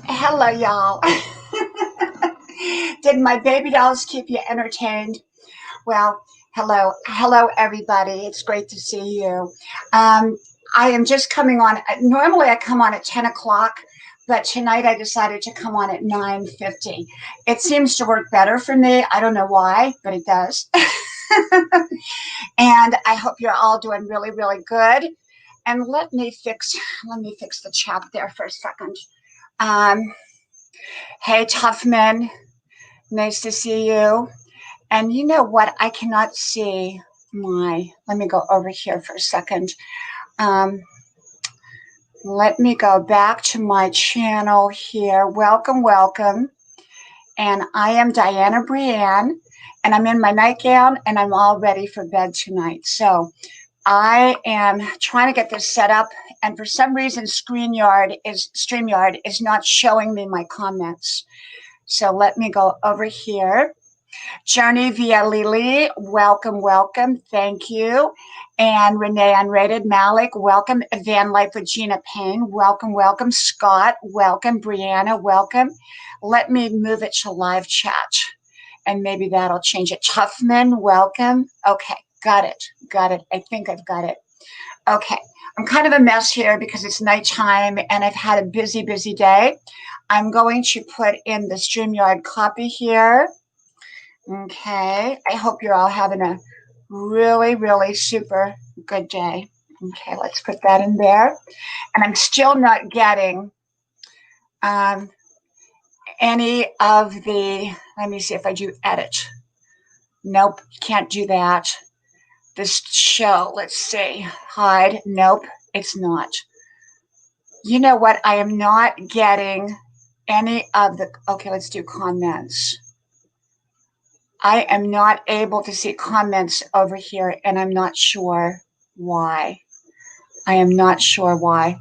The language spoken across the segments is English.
Hello, y'all. Did my baby dolls keep you entertained? Well, hello, everybody. It's great to see you. Um, I am just coming on. Normally, I come on at 10 o'clock, but tonight I decided to come on at 9:50. It seems to work better for me. I don't know why, but it does. And I hope you're all doing really, really good. And let me fix the chat there for a second. Um, hey, tough men. Nice to see you. And you know what? I cannot see let me go over here for a second. Um, Let me go back to my channel here. Welcome, welcome. And I am Diana Brienne, and I'm in my nightgown, and I'm all ready for bed tonight. So I am trying to get this set up, and for some reason, StreamYard is not showing me my comments. So let me go over here Journey via Lily, welcome, welcome. Thank you. And Renee Unrated, Malik, welcome. Van Life with Gina Payne, welcome, welcome. Scott, welcome. Brianna, welcome. Let me move it to live chat, and maybe that'll change it. Tuffman, welcome. Okay, got it, got it. I think I've got it. Okay, I'm kind of a mess here because it's nighttime and I've had a busy, busy day. I'm going to put in the StreamYard copy here. Okay, I hope you're all having a really, really super good day. Okay, let's put that in there. And I'm still not getting any of the, let me see if I do edit. Nope, can't do that. This show, let's see, hide. Nope, it's not. You know what? I am not getting any of the, okay, let's do comments. I am not able to see comments over here, and I'm not sure why. I am not sure why.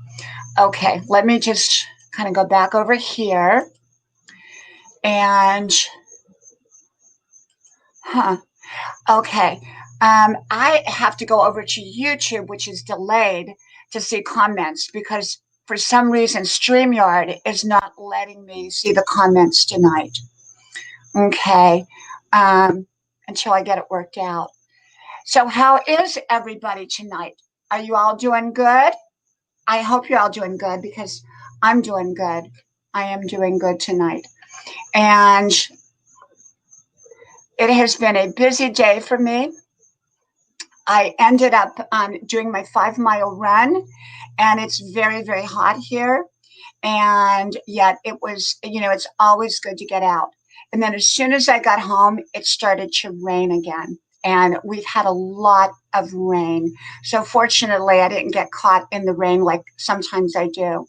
Okay, let me just kind of go back over here. And, okay. I have to go over to YouTube, which is delayed, to see comments because for some reason StreamYard is not letting me see the comments tonight. Okay. Until I get it worked out. So how is everybody tonight? Are you all doing good? I hope you're all doing good because I'm doing good. I am doing good tonight. And it has been a busy day for me. I ended up doing my 5-mile run, and it's very, very hot here. And yet it was, it's always good to get out. And then as soon as I got home, it started to rain again. And we've had a lot of rain. So fortunately, I didn't get caught in the rain like sometimes I do.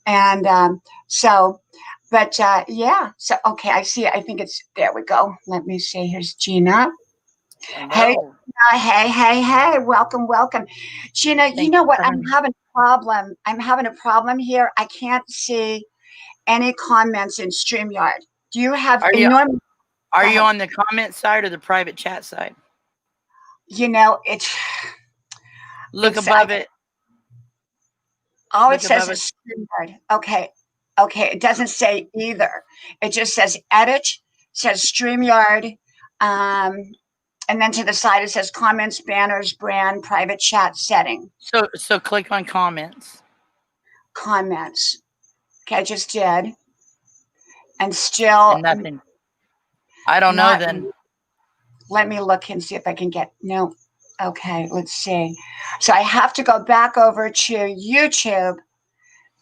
And yeah. So, okay, I see. I think it's, there we go. Let me see. Here's Gina. Hello. Hey. Welcome, welcome. Gina, you know what? I'm having a problem. I'm having a problem here. I can't see any comments in StreamYard. Do you have Are a you normal? are you on the comment side or the private chat side? Look above it. All it says is StreamYard. Okay. It doesn't say either. It just says edit, says StreamYard, and then to the side it says comments, banners, brand, private chat setting. So click on comments. Comments. Okay, I just did. And still And nothing. I don't know then. Let me look and see if I can get, no. Okay, let's see. So I have to go back over to YouTube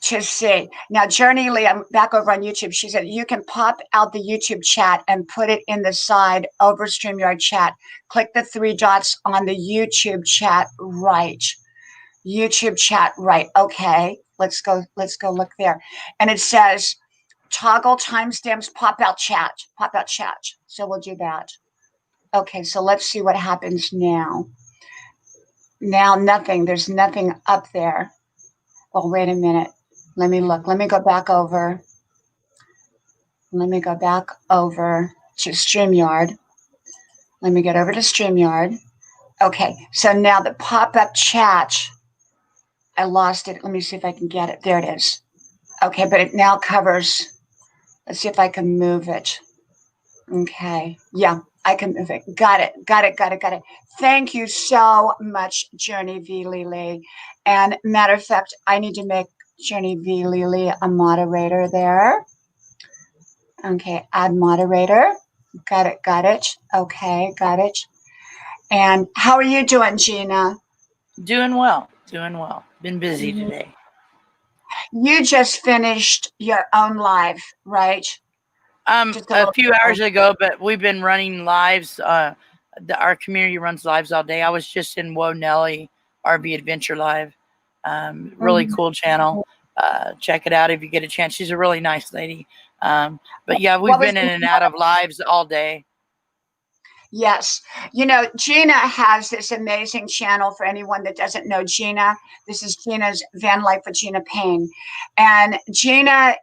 to see. Now, Journey Lee, I'm back over on YouTube. She said, you can pop out the YouTube chat and put it in the side over StreamYard chat. Click the 3 dots on the YouTube chat right. YouTube chat right. Okay, let's go look there. And it says, toggle timestamps, pop out chat. So we'll do that. Okay, so let's see what happens now. Now nothing. There's nothing up there. Well, wait a minute. Let me look. Let me go back over. Let me go back over to StreamYard. Let me get over to StreamYard. Okay, so now the pop-up chat, I lost it. Let me see if I can get it. There it is. Okay, but it now covers. Let's see if I can move it. Okay, yeah, I can move it. Got it. Thank you so much, Journey V. Lily. And matter of fact, I need to make Journey V. Lily a moderator there. Okay, add moderator. Got it. Okay, got it. And how are you doing, Gina? Doing well. Been busy today. You just finished your own live, right? A few hours ago, but we've been running lives. Our community runs lives all day. I was just in Whoa Nelly RV Adventure Live. Really cool channel. Check it out if you get a chance. She's a really nice lady. But yeah, we've been in and out of lives all day. Yes. Gina has this amazing channel for anyone that doesn't know Gina. This is Gina's Van Life with Gina Payne. And Gina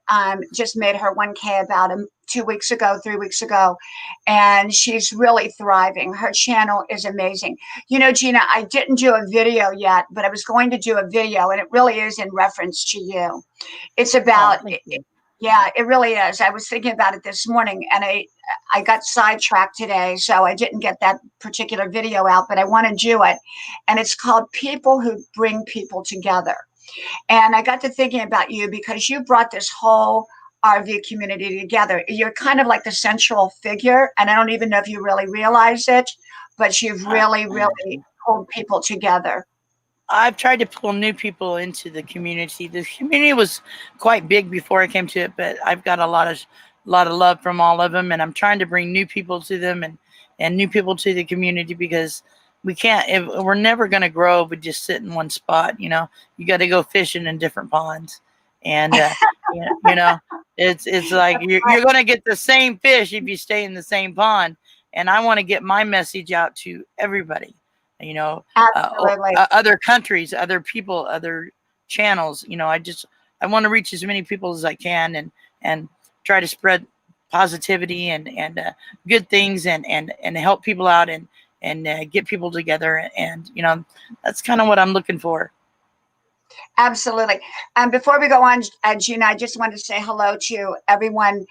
just made her 1K about 2 weeks ago, 3 weeks ago, and she's really thriving. Her channel is amazing. You know, Gina, I didn't do a video yet, but I was going to do a video, and it really is in reference to you. It's about, yeah, it really is. I was thinking about it this morning, and I got sidetracked today, so I didn't get that particular video out, but I want to do it. And it's called People Who Bring People Together. And I got to thinking about you because you brought this whole RV community together. You're kind of like the central figure, and I don't even know if you really realize it, but you've really, really pulled people together. I've tried to pull new people into the community. The community was quite big before I came to it, but I've got a lot of love from all of them, and I'm trying to bring new people to them and new people to the community, because we're never going to grow if we just sit in one spot. You know, you got to go fishing in different ponds, and you know, it's like you're going to get the same fish if you stay in the same pond. And I want to get my message out to everybody. You know, other countries, other people, other channels. You know, I want to reach as many people as I can, and try to spread positivity and good things, and help people out, and get people together. And you know, that's kind of what I'm looking for. Absolutely. Before we go on, Gina, I just want to say hello to everyone.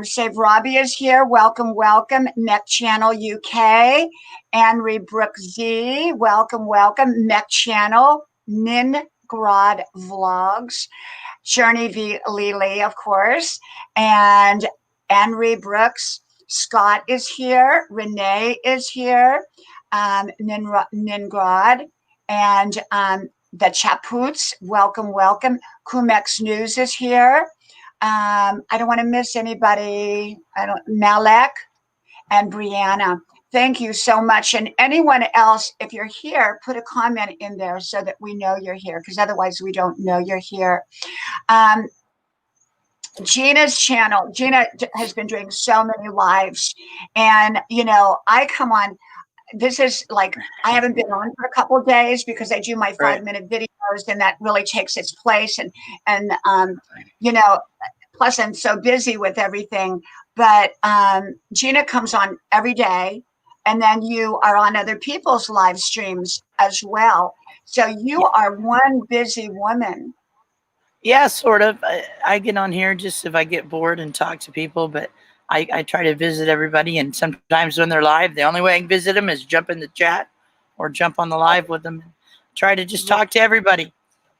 Save Robbie is here. Welcome, welcome. Mech Channel UK. Henry Brooke Z. Welcome, welcome. Mech Channel. Ningrod Vlogs. Journey V. Lily, of course. And Henry Brooks. Scott is here. Renee is here. Ningrod. And the Chaputs. Welcome, welcome. Kumex News is here. I don't want to miss anybody. Malek and Brianna. Thank you so much. And anyone else, if you're here, put a comment in there so that we know you're here, because otherwise we don't know you're here. Gina's channel. Gina has been doing so many lives. And, you know, I come on. This is like, I haven't been on for a couple of days because I do my 5-minute videos, and that really takes its place. And you know, plus I'm so busy with everything. But Gina comes on every day, and then you are on other people's live streams as well. So you are one busy woman. Yeah, sort of. I get on here just if I get bored and talk to people, but I try to visit everybody, and sometimes when they're live, the only way I can visit them is jump in the chat or jump on the live with them. And try to just talk to everybody,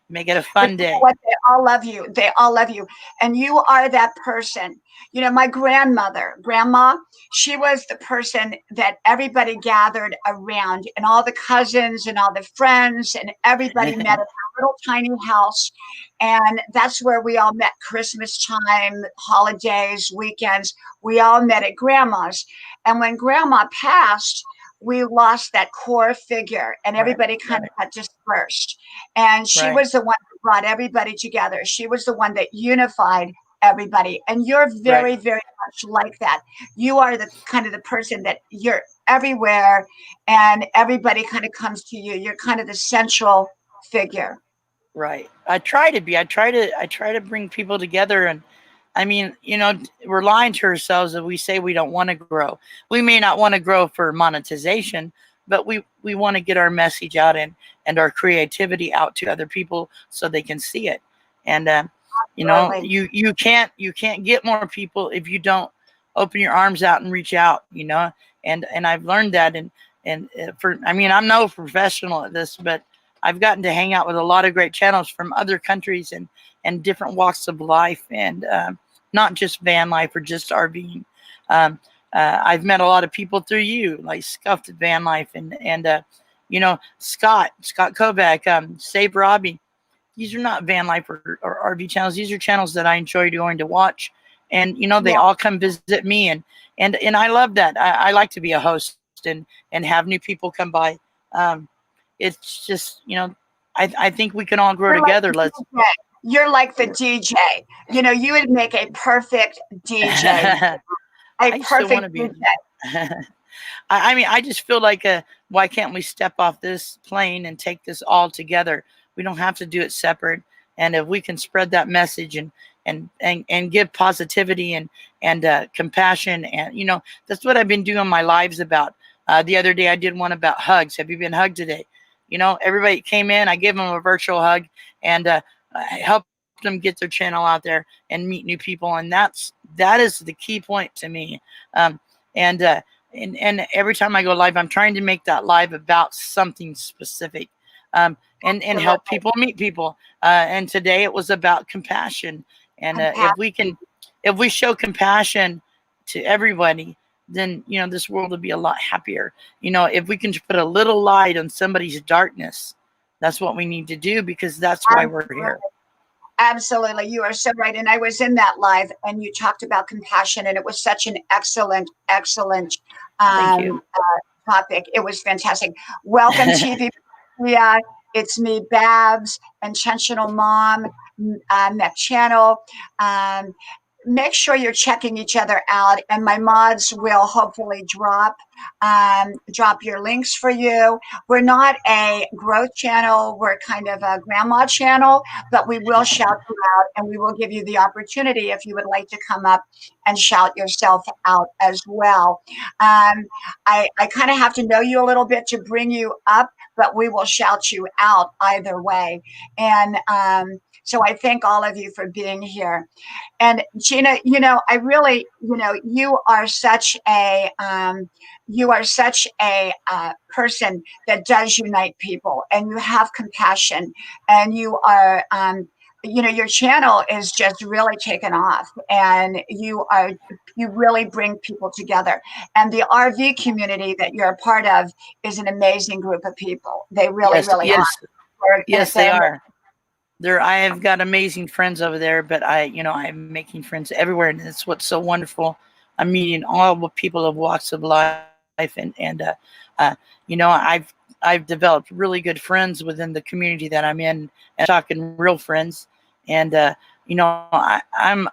make it a fun day. What, they all love you. They all love you. And you are that person. You know, my grandma, she was the person that everybody gathered around, and all the cousins and all the friends, and everybody met at her little tiny house. And that's where we all met. Christmas time, holidays, weekends, we all met at grandma's. And when grandma passed, we lost that core figure, and everybody kind of got dispersed. And she was the one who brought everybody together. She was the one that unified everybody. And you're very, very much like that. You are the kind of the person that you're everywhere, and everybody kind of comes to you. You're kind of the central figure. Right. I try to be. I try to bring people together. And I mean, you know, we're lying to ourselves if we say we don't want to grow. We may not want to grow for monetization, but we want to get our message out, and our creativity out to other people so they can see it. And you know, you can't get more people if you don't open your arms out and reach out. You know, and I've learned that. And I mean, I'm no professional at this, but I've gotten to hang out with a lot of great channels from other countries and different walks of life, and not just van life or just RVing. I've met a lot of people through you, like Scuffed Van Life, and you know, Scott Kovac, Save Robbie. These are not van life or RV channels. These are channels that I enjoy going to watch, and you know, they all come visit me, and I love that. I like to be a host and have new people come by. It's just, you know, I think we can all grow together. You're like the DJ. You know, you would make a perfect DJ. A perfect DJ. I mean, I just feel like, why can't we step off this plane and take this all together? We don't have to do it separate. And if we can spread that message and and give positivity and compassion. And that's what I've been doing my lives about. The other day I did one about hugs. Have you been hugged today? Everybody came in, I gave them a virtual hug, and I helped them get their channel out there and meet new people. And that is the key point to me. um, and and every time I go live, I'm trying to make that live about something specific, and help people meet people. And today it was about compassion. And if we show compassion to everybody, then this world will be a lot happier. If we can put a little light on somebody's darkness, that's what we need to do, because that's why we're here. Absolutely. You are so right. And I was in that live and you talked about compassion, and it was such an excellent, excellent topic. It was fantastic. Welcome, TV. Yeah, it's me, Babs, Intentional Mom, Mech Channel. Make sure you're checking each other out, and my mods will hopefully drop your links for you. We're not a growth channel, we're kind of a grandma channel, but we will shout you out, and we will give you the opportunity if you would like to come up and shout yourself out as well. I kind of have to know you a little bit to bring you up, but we will shout you out either way. And so I thank all of you for being here. And Gina, I really, you are such a person that does unite people, and you have compassion, and you are, your channel is just really taken off, and you really bring people together. And the RV community that you're a part of is an amazing group of people. They really, really are. Yes, they are. I have got amazing friends over there, but I'm making friends everywhere, and that's what's so wonderful. I'm meeting all the people of walks of life, and I've developed really good friends within the community that I'm in, and talking real friends. And I'm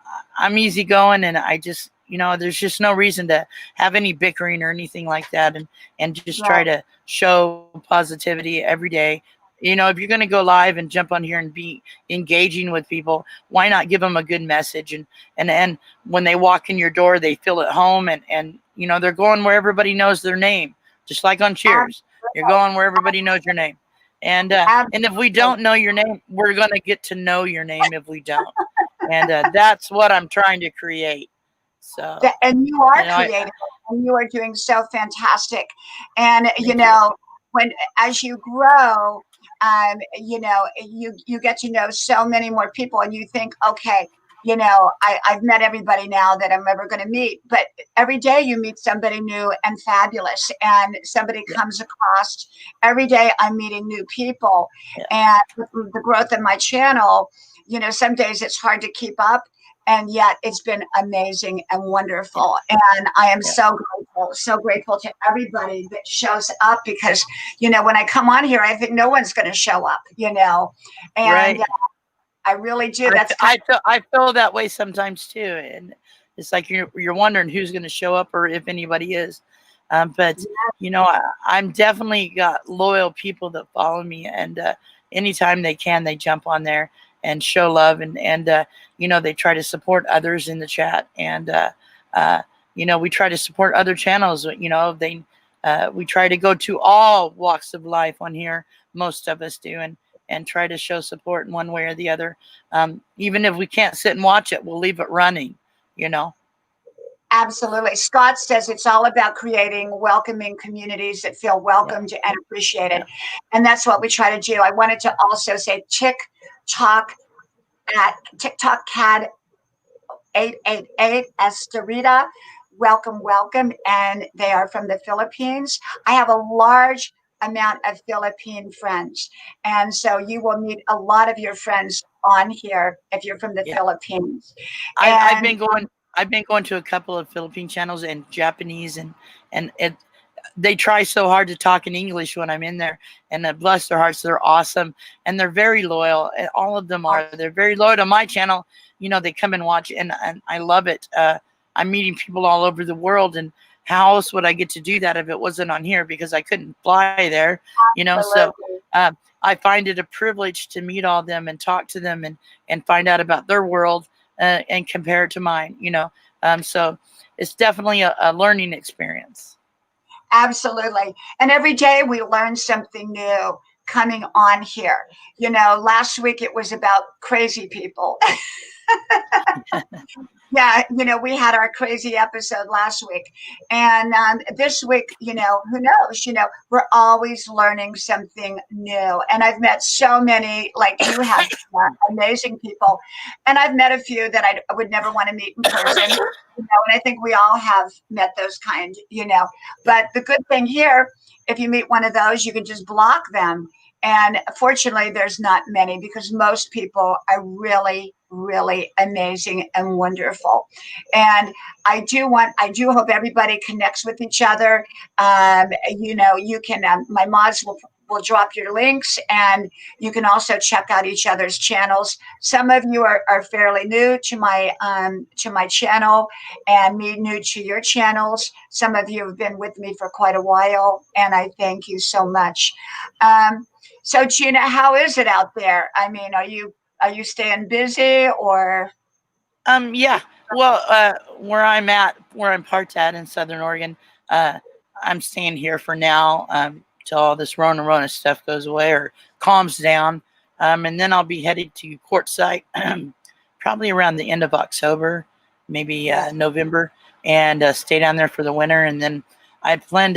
easygoing, and I just there's just no reason to have any bickering or anything like that, and just try to show positivity every day. If you're going to go live and jump on here and be engaging with people, why not give them a good message? And when they walk in your door, they feel at home, and they're going where everybody knows their name, just like on Cheers. You're going where everybody knows your name. And if we don't know your name, we're going to get to know your name if we don't. And that's what I'm trying to create. So, and you are creative, and you are doing so fantastic. And as you grow, you get to know so many more people, and you think, okay, I've met everybody now that I'm ever going to meet. But every day you meet somebody new and fabulous, and somebody comes across. Every day I'm meeting new people, and with the growth of my channel, some days it's hard to keep up. And yet it's been amazing and wonderful. And I am so grateful to everybody that shows up, because, when I come on here, I think no one's going to show up, and I really do. I feel that way sometimes too. And it's like you're wondering who's going to show up, or if anybody is. But I'm definitely got loyal people that follow me, and anytime they can, they jump on there and show love, and they try to support others in the chat, and we try to support other channels. We try to go to all walks of life on here. Most of us do, and try to show support in one way or the other. Even if we can't sit and watch it, we'll leave it running. Absolutely. Scott says it's all about creating welcoming communities that feel welcomed and appreciated. And that's what we try to do. I wanted to also say TikTok Cad 888 Estarita. Welcome. And they are from the Philippines. I have a large amount of Philippine friends. And so you will meet a lot of your friends on here if you're from the Philippines. I've been going to a couple of Philippine channels and Japanese, and they try so hard to talk in English when I'm in there, and bless their hearts, they're awesome, and they're very loyal. And all of them are. They're very loyal to my channel. They come and watch, and I love it. I'm meeting people all over the world, and how else would I get to do that if it wasn't on here? Because I couldn't fly there, So I find it a privilege to meet all of them and talk to them, and find out about their world. and compare it to mine, so it's definitely a learning experience. Absolutely. And every day we learn something new coming on here. Last week it was about crazy people. Yeah, we had our crazy episode last week. And this week, who knows? We're always learning something new. And I've met so many, like you have, amazing people. And I've met a few that I would never want to meet in person. And I think we all have met those kind. But the good thing here, if you meet one of those, you can just block them. And fortunately, there's not many because most people are really, really amazing and wonderful. And I do hope everybody connects with each other. You can, my mods will drop your links, and you can also check out each other's channels. Some of you are fairly new to my channel, and me new to your channels. Some of you have been with me for quite a while, and I thank you so much. So Gina, how is it out there? I mean, are you staying busy or? Yeah. Well, where I'm parked at in Southern Oregon, I'm staying here for now, till all this Rona stuff goes away or calms down. And then I'll be headed to Quartzsite, probably around the end of October, maybe November, and stay down there for the winter. And then I want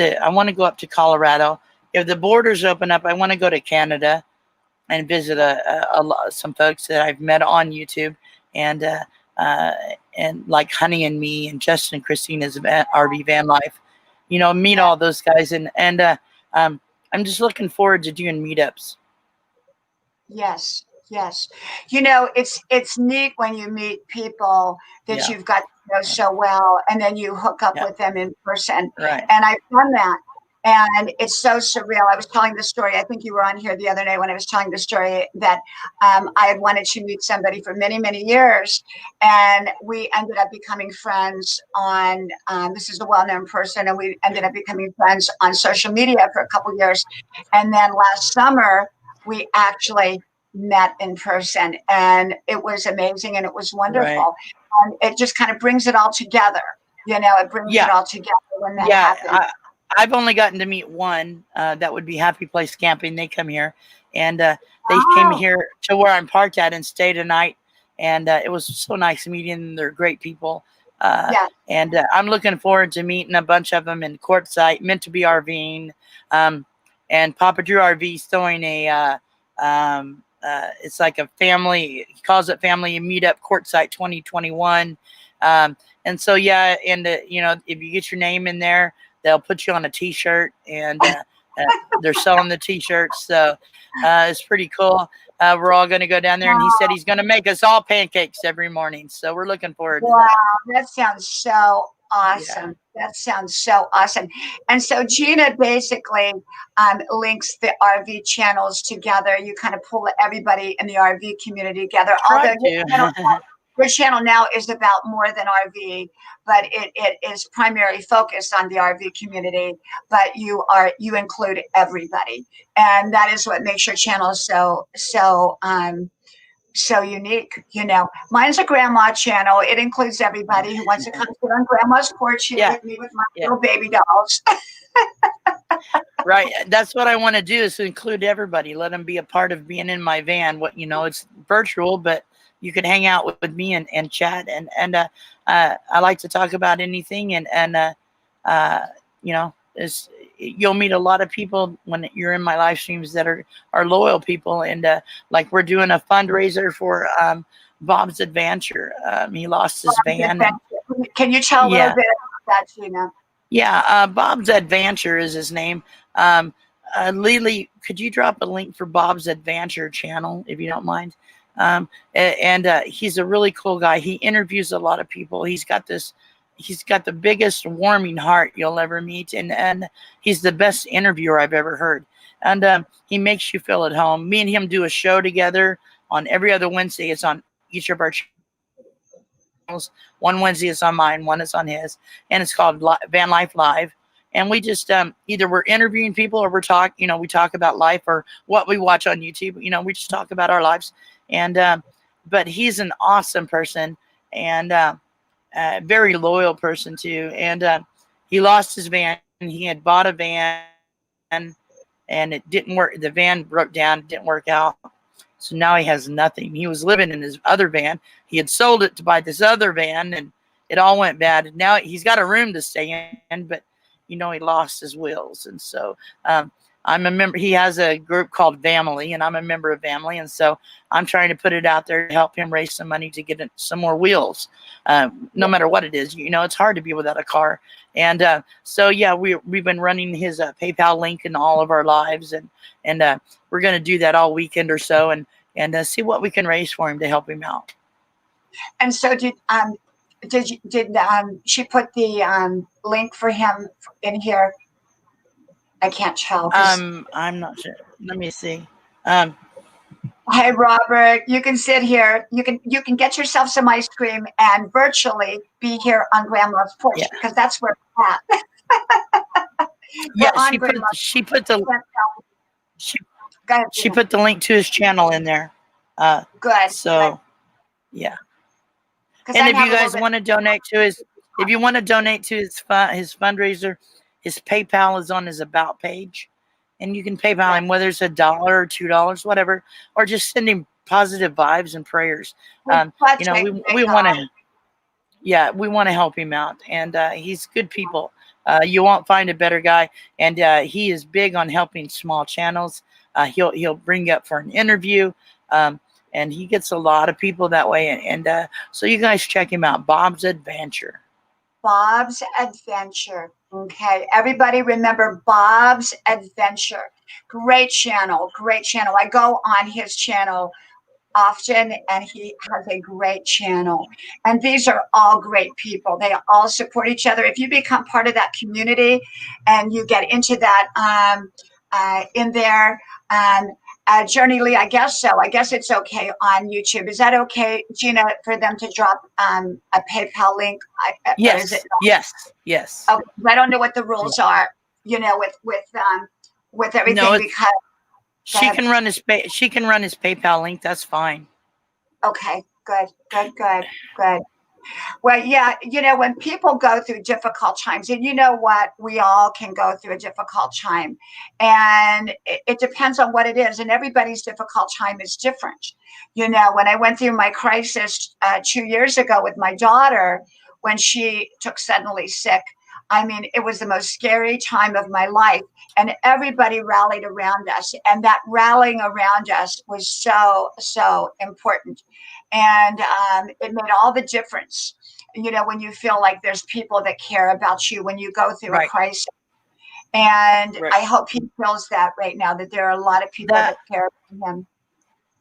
to go up to Colorado. If the borders open up, I want to go to Canada and visit some folks that I've met on YouTube, and like Honey and Me and Justin and Christina's RV Van Life, meet all those guys, and I'm just looking forward to doing meetups. Yes. It's neat when you meet people that you've got to know so well, and then you hook up with them in person. Right. And I've done that. And it's so surreal. I was telling the story. I think you were on here the other day when I was telling the story that I had wanted to meet somebody for many, many years. And we ended up becoming friends on, this is a well-known person, and we ended up becoming friends on social media for a couple of years. And then last summer, we actually met in person. And it was amazing and it was wonderful. Right. And it just kind of brings it all together. It brings it all together when that happens. I've only gotten to meet one. That would be Happy Place Camping. They come here, and they came here to where I'm parked at and stayed a night. And it was so nice meeting them. They're great people. And I'm looking forward to meeting a bunch of them in Quartzsite, meant to be RVing. And Papa Drew RV is throwing it's like a family, he calls it family meetup Quartzsite 2021. And so, and if you get your name in there, they'll put you on a t-shirt, and they're selling the t-shirts. So it's pretty cool. We're all going to go down there, and he said he's going to make us all pancakes every morning. So we're looking forward to that. Wow, that sounds so awesome. Yeah. That sounds so awesome. And so Gina basically links the RV channels together. You kind of pull everybody in the RV community together. Although your channel now is about more than RV, but it is primarily focused on the RV community. But you include everybody, and that is what makes your channel so unique. Mine's a grandma channel. It includes everybody who wants to come sit on grandma's porch here with me with my little baby dolls. Right. That's what I want to do, is to include everybody, let them be a part of being in my van. It's virtual, but you can hang out with me and chat. And I like to talk about anything. You'll meet a lot of people when you're in my live streams that are loyal people. And like we're doing a fundraiser for Bob's Adventure. He lost his van. Can you tell a little bit about that, Gina? Yeah, Bob's Adventure is his name. Lily, could you drop a link for Bob's Adventure channel, if you don't mind? He's a really cool guy. He interviews a lot of people. He's got the biggest warming heart you'll ever meet. And he's the best interviewer I've ever heard. And he makes you feel at home. Me and him do a show together on every other Wednesday. It's on each of our channels. One Wednesday is on mine, one is on his, and it's called Van Life Live. And we just either we're interviewing people, or we talk about life or what we watch on YouTube. We just talk about our lives. And but he's an awesome person, and very loyal person too. And he lost his van. He had bought a van, and it didn't work. The van broke down. It didn't work out. So now he has nothing. He was living in his other van. He had sold it to buy this other van, and it all went bad. And now he's got a room to stay in, but he lost his wheels. And so I'm a member. He has a group called Family, and I'm a member of Family. And so I'm trying to put it out there to help him raise some money to get some more wheels. No matter what it is, it's hard to be without a car. And so yeah, we've been running his PayPal link in all of our lives, and we're going to do that all weekend or so, and see what we can raise for him to help him out. And so did she put the link for him in here? I can't tell. I'm not sure. Let me see. Hey Robert, you can sit here. You can get yourself some ice cream and virtually be here on Grandma's porch, because that's where we're at. Yeah, she put the link to his channel in there. Good. So, good. Yeah. And if you guys want to donate to his fundraiser, his PayPal is on his About page, and you can PayPal him, whether it's $1 or $2, whatever, or just send him positive vibes and prayers. We want to, we want to help him out, and he's good people. You won't find a better guy, and he is big on helping small channels. He'll bring you up for an interview. And he gets a lot of people that way. And so you guys check him out. Bob's Adventure. Bob's Adventure. Okay. Everybody remember Bob's Adventure. Great channel. Great channel. I go on his channel often, and he has a great channel. And these are all great people. They all support each other. If you become part of that community and you get into that in there, Journey Lee, I guess so. I guess it's okay on YouTube. Is that okay, Gina, for them to drop a PayPal link? Yes. Okay. I don't know what the rules are, with everything, because she can run his PayPal link. That's fine. Okay. Good. Well, yeah, when people go through difficult times, and you know what, we all can go through a difficult time, and it depends on what it is, and everybody's difficult time is different. When I went through my crisis 2 years ago with my daughter, when she took suddenly sick, I mean, it was the most scary time of my life, and everybody rallied around us, and that rallying around us was so, so important. And it made all the difference, when you feel like there's people that care about you when you go through a crisis. And I hope he feels that right now, that there are a lot of people that care about him.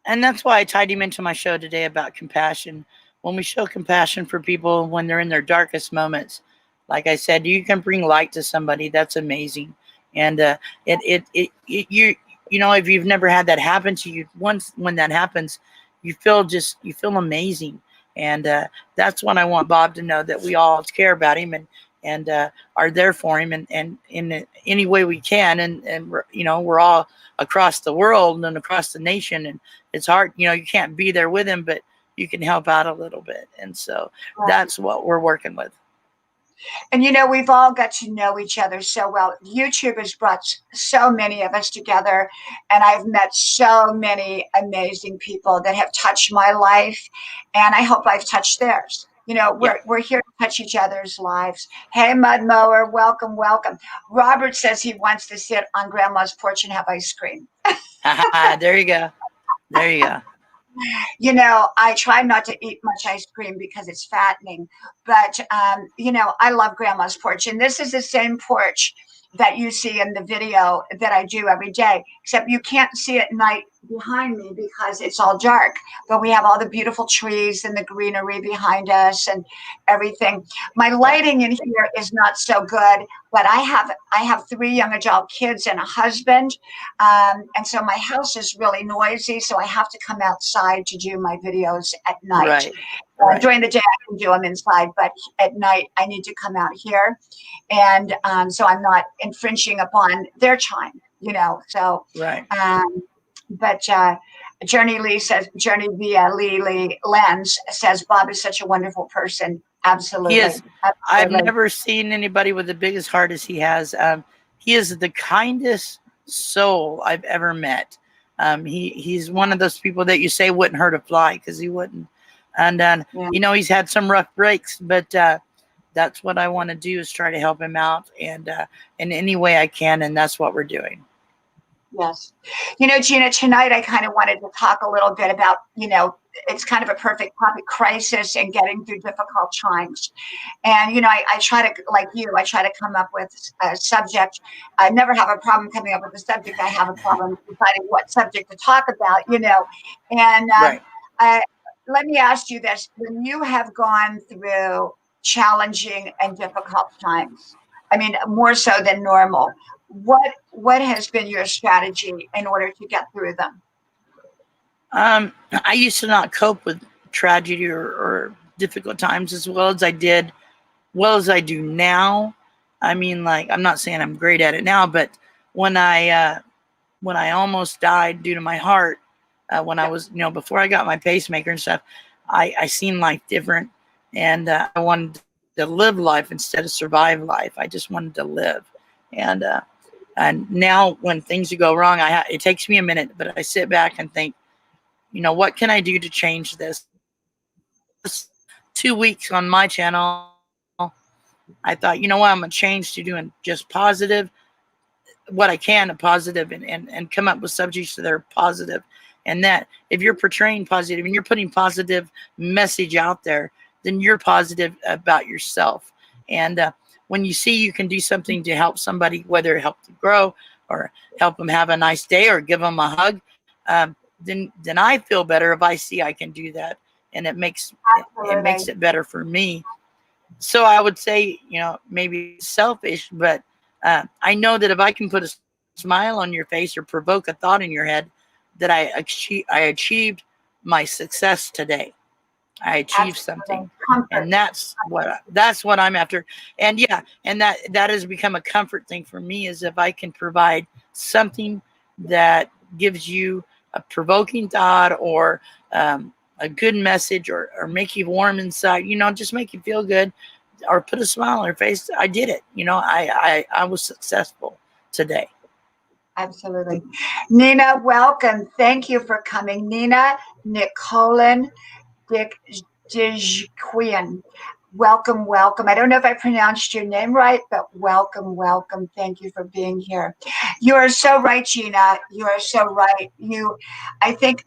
And that's why I tied him into my show today about compassion. When we show compassion for people when they're in their darkest moments, like I said, you can bring light to somebody. That's amazing. And if you've never had that happen to you, once when that happens, you feel amazing. And that's when I want Bob to know that we all care about him and are there for him, and in any way we can. And we're all across the world and across the nation, and it's hard. You can't be there with him, but you can help out a little bit. And so that's what we're working with. And we've all got to know each other so well. YouTube has brought so many of us together, and I've met so many amazing people that have touched my life, and I hope I've touched theirs. We're here to touch each other's lives. Hey, Mud Mower, welcome. Robert says he wants to sit on Grandma's porch and have ice cream. There you go. I try not to eat much ice cream because it's fattening, but I love Grandma's porch, and this is the same porch that you see in the video that I do every day, except you can't see at night behind me because it's all dark, but we have all the beautiful trees and the greenery behind us and everything. My lighting in here is not so good, but I have 3 young adult kids and a husband, and so my house is really noisy, so I have to come outside to do my videos at night. During the day I can do them inside, but at night I need to come out here, and so I'm not infringing upon their time, so but Journey via Lee Lens says, Bob is such a wonderful person. Absolutely. He is. I've Absolutely. never seen anybody with the biggest heart as he has. He is the kindest soul I've ever met. He's one of those people that you say wouldn't hurt a fly, because he wouldn't. And Yeah. you know, he's had some rough breaks, but that's what I want to do, is try to help him out, and in any way I can, and that's what we're doing. Yes. You know, Gina, tonight I kind of wanted to talk a little bit about, you know, it's kind of a perfect topic, crisis and getting through difficult times. And, you know, I try to, like you, I try to come up with a subject. I never have a problem coming up with a subject. I have a problem deciding what subject to talk about, you know. And Right. let me ask you this. When you have gone through challenging and difficult times, I mean, more so than normal, what has been your strategy in order to get through them? I used to not cope with tragedy or difficult times as well as I do now. I mean, like, I'm not saying I'm great at it now, but when I almost died due to my heart, when I was, you know, before I got my pacemaker and stuff, I seen life different, and I wanted to live life instead of survive life. I just wanted to live, and now when things go wrong, it takes me a minute, but I sit back and think, you know, what can I do to change this? 2 weeks on my channel, I thought, you know what, I'm gonna change to doing just positive, what I can, positive, and come up with subjects that are positive. And that if you're portraying positive and you're putting positive message out there, then you're positive about yourself. And when you see you can do something to help somebody, whether it help them grow or help them have a nice day or give them a hug, then I feel better if I see I can do that, and it makes it better for me. So I would say, you know, maybe selfish, but I know that if I can put a smile on your face or provoke a thought in your head, that I achieved my success today. I achieved something, and that's what I'm after. And yeah, and that has become a comfort thing for me, is if I can provide something that gives you a provoking thought, or a good message, or make you warm inside, you know, just make you feel good, or put a smile on your face. I did it. You know, I was successful today. Absolutely. Nina, welcome. Thank you for coming. Nina Nicolin Dijquian. Welcome, welcome. I don't know if I pronounced your name right, but welcome, welcome. Thank you for being here. You are so right, Gina. You are so right. I think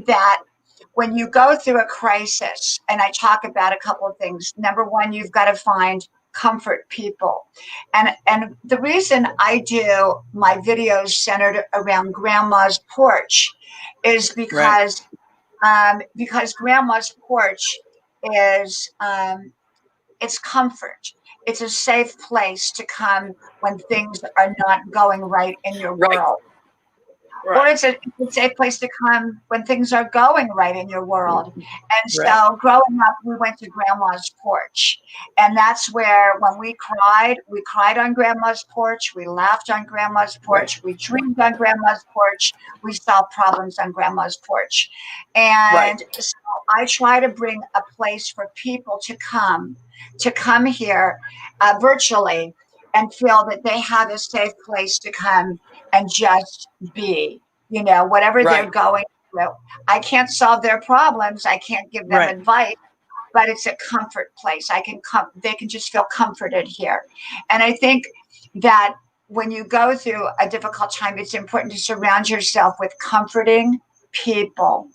that when you go through a crisis, and I talk about a couple of things. Number one, you've got to find comfort people. And the reason I do my videos centered around Grandma's Porch is because Grandma's Porch is it's comfort. It's a safe place to come when things are not going right in your world. Or it's a safe place to come when things are going right in your world. And so growing up, we went to Grandma's Porch. And that's where, when we cried on Grandma's Porch. We laughed on Grandma's Porch. We dreamed on Grandma's Porch. We solved problems on Grandma's Porch. And so I try to bring a place for people to come here virtually, and feel that they have a safe place to come and just be, you know, whatever they're going through. I can't solve their problems. I can't give them advice, but it's a comfort place. They can just feel comforted here. And I think that when you go through a difficult time, it's important to surround yourself with comforting people.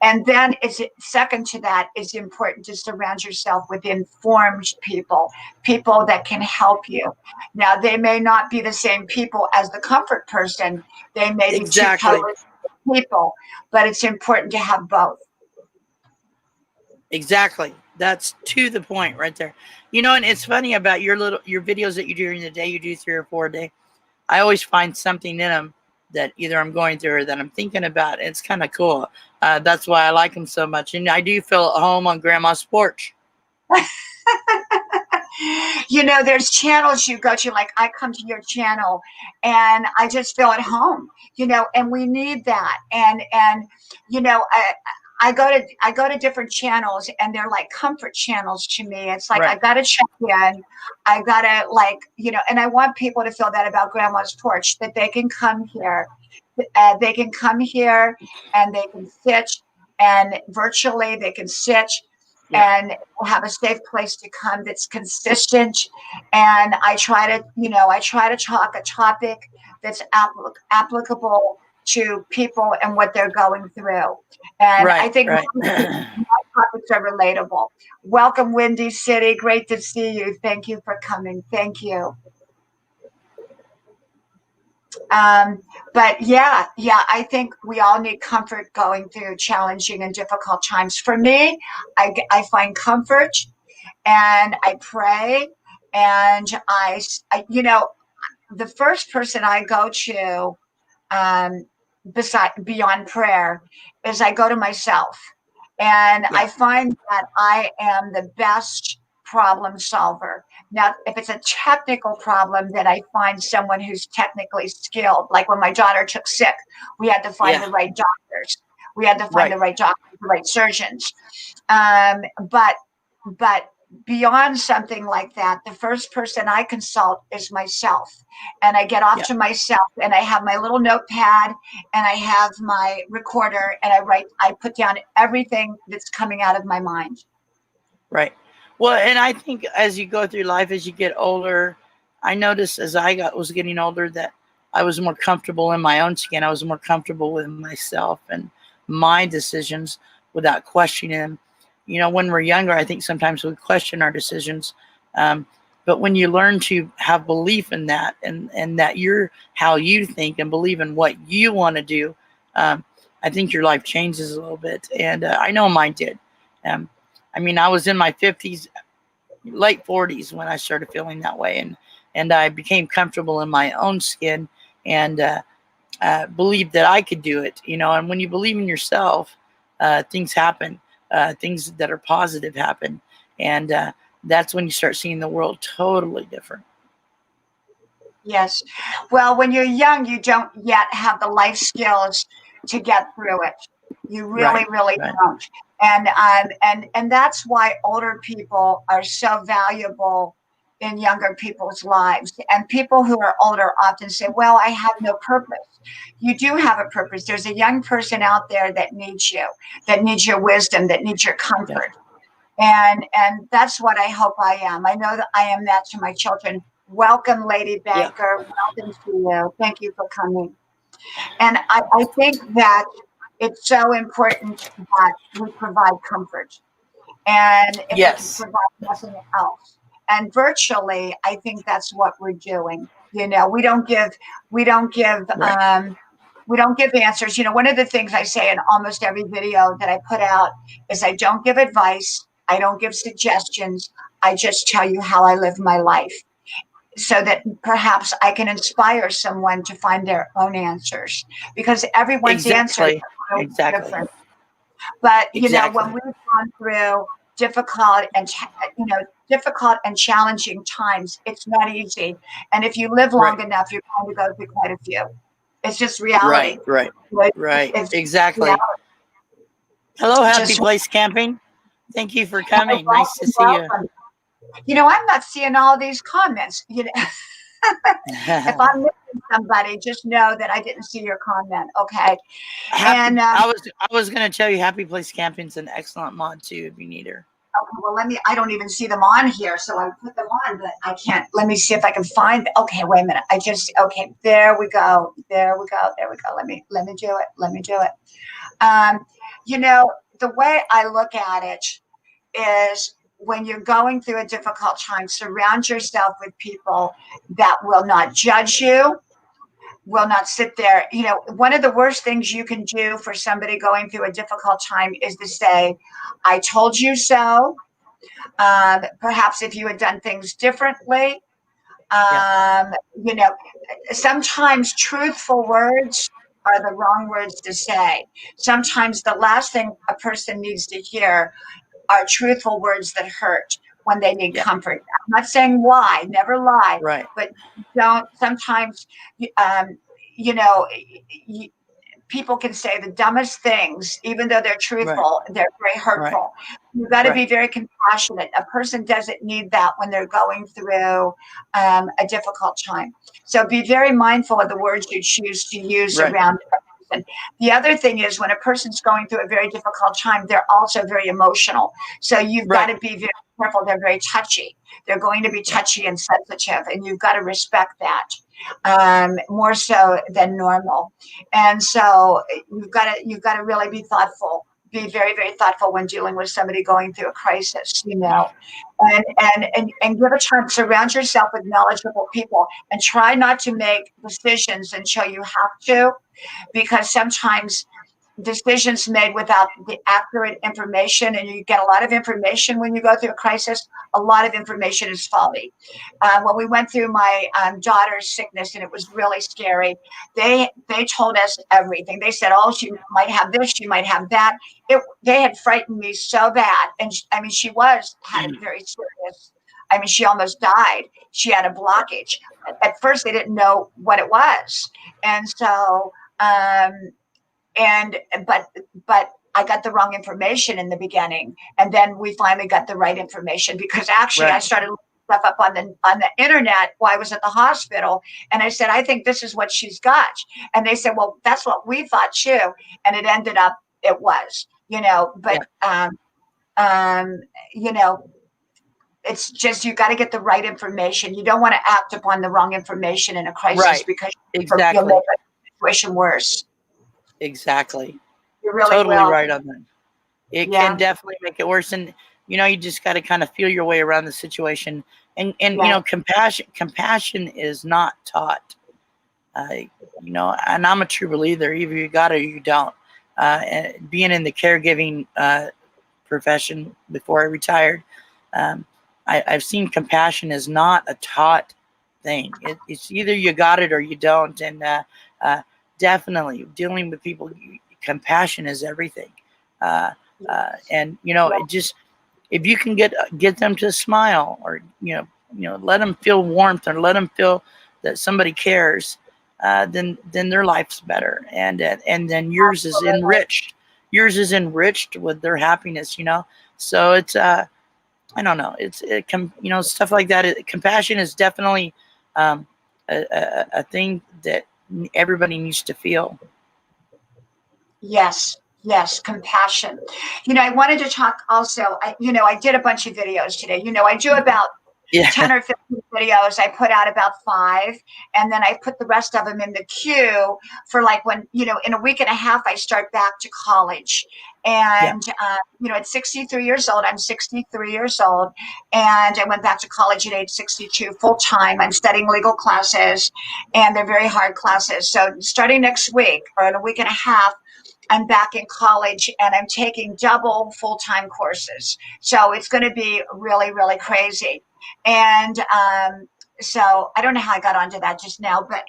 And then it's second to that, it's important to surround yourself with informed people that can help you. Now, they may not be the same people as the comfort person. They may be two totally people, but it's important to have both. Exactly. That's to the point right there. You know, and it's funny about your videos that you do during the day. You do 3 or 4 a day. I always find something in them that either I'm going through or that I'm thinking about. It's kind of cool. That's why I like them so much. And I do feel at home on Grandma's Porch. You know, there's channels you go to, like I come to your channel and I just feel at home, you know, and we need that. And you know, I go to different channels and they're like comfort channels to me. It's like I gotta check in. I gotta like, you know, and I want people to feel that about Grandma's Porch, that they can come here. They can come here and they can sit and virtually they can sit and have a safe place to come that's consistent. And I try to, you know, I try to talk a topic that's applicable to people and what they're going through. And I think my topics are relatable. Welcome, Windy City. Great to see you. Thank you for coming. Thank you. But yeah, I think we all need comfort going through challenging and difficult times. For me, I find comfort and I pray and you know, the first person I go to beyond prayer is I go to myself. And I find that I am the best problem solver. Now, if it's a technical problem, then I find someone who's technically skilled. Like when my daughter took sick, we had to find the right doctors. We had to find the right doctors, the right surgeons. But beyond something like that, the first person I consult is myself. And I get off to myself and I have my little notepad and I have my recorder and I put down everything that's coming out of my mind. Right. Well, and I think as you go through life, as you get older, I noticed as I was getting older that I was more comfortable in my own skin. I was more comfortable with myself and my decisions without questioning them. You know, when we're younger, I think sometimes we question our decisions. But when you learn to have belief in that and that you're how you think and believe in what you want to do, I think your life changes a little bit. And I know mine did. I mean, I was in my 50s, late 40s when I started feeling that way. And I became comfortable in my own skin and believed that I could do it, you know. And when you believe in yourself, things happen. Things that are positive happen. And that's when you start seeing the world totally different. Yes. Well, when you're young, you don't yet have the life skills to get through it. You really don't. And that's why older people are so valuable in younger people's lives. And people who are older often say, well, I have no purpose. You do have a purpose. There's a young person out there that needs you, that needs your wisdom, that needs your comfort. And that's what I hope I am. I know that I am that to my children. Welcome, Lady Banker. Welcome to you. Thank you for coming. And I think that it's so important that we provide comfort. And if we can provide nothing else. And virtually, I think that's what we're doing. You know, we don't give answers. You know, one of the things I say in almost every video that I put out is I don't give advice. I don't give suggestions. I just tell you how I live my life so that perhaps I can inspire someone to find their own answers, because everyone's answers are different. But, you know, when we've gone through difficult and challenging times, it's not easy. And if you live long enough, you're going to go through quite a few. It's just reality. Right. Exactly. Reality. Hello, Happy Place Camping. Thank you for coming. Nice to see you. You know, I'm not seeing all these comments. You know, if I'm missing somebody, just know that I didn't see your comment. Okay. I was going to tell you, Happy Place Camping's an excellent mod too, if you need her. Okay, well, I don't even see them on here, so I put them on, but I can't. Let me see if I can find. Okay, wait a minute. Okay, there we go. Let me do it. You know, the way I look at it is when you're going through a difficult time, surround yourself with people that will not judge you, will not sit there. You know, one of the worst things you can do for somebody going through a difficult time is to say, I told you so. Perhaps if you had done things differently, you know, sometimes truthful words are the wrong words to say. Sometimes the last thing a person needs to hear are truthful words that hurt. when they need Yeah. comfort. I'm not saying lie, never lie, Right. but don't sometimes, you know, people can say the dumbest things, even though they're Right. truthful, they're very Right. hurtful. You've got to Right. be very compassionate. A person doesn't need that when they're going through a difficult time. So be very mindful of the words you choose to use Right. around a person. The other thing is when a person's going through a very difficult time, they're also very emotional. So you've got Right. to be very careful. They're very touchy. They're going to be Yeah. touchy and sensitive, and you've got to respect that more so than normal. And so you've got to really be thoughtful, be very, very thoughtful when dealing with somebody going through a crisis, and give a chance, surround yourself with knowledgeable people, and try not to make decisions until you have to, because sometimes decisions made without the accurate information, and you get a lot of information when you go through a crisis. A lot of information is faulty. When we went through my daughter's sickness, and it was really scary, they told us everything. They said, oh, she might have this, she might have that. They had frightened me so bad. And I mean, she had it very serious. I mean, she almost died. She had a blockage. At first they didn't know what it was. And so and but I got the wrong information in the beginning, and then we finally got the right information, because actually I Right. started looking stuff up on the internet while I was at the hospital, and I said, I think this is what she's got, and they said, well, that's what we thought too, and it ended up it was, Yeah. but um, you know, it's just you got to get the right information. You don't want to act upon the wrong information in a crisis, Right. because you'll make Exactly. the situation worse. Exactly. You really Totally will. right on that. It can Yeah. definitely make it worse, and you just got to kind of feel your way around the situation, and Yeah. compassion is not taught. And I'm a true believer. Either you got it or you don't. And being in the caregiving profession before I retired, um, I've seen compassion is not a taught thing. It's either you got it or you don't. And uh, definitely dealing with people, compassion is everything. Uh, and it just, if you can get them to smile, or let them feel warmth, or let them feel that somebody cares, then their life's better, and then yours is enriched. Yours is enriched with their happiness. So it's I don't know. Stuff like that. Compassion is definitely a thing that everybody needs to feel. Yes, yes, compassion. I wanted to talk also. I did a bunch of videos today. I do about 10 Yeah. or 15 videos. I put out about 5, and then I put the rest of them in the queue for, like, when, in a week and a half, I start back to college. Yeah. And, at 63 years old, I'm 63 years old, and I went back to college at age 62 full time. I'm studying legal classes, and they're very hard classes. So starting next week, or in a week and a half, I'm back in college, and I'm taking double full-time courses. So it's going to be really, really crazy. And so I don't know how I got onto that just now, but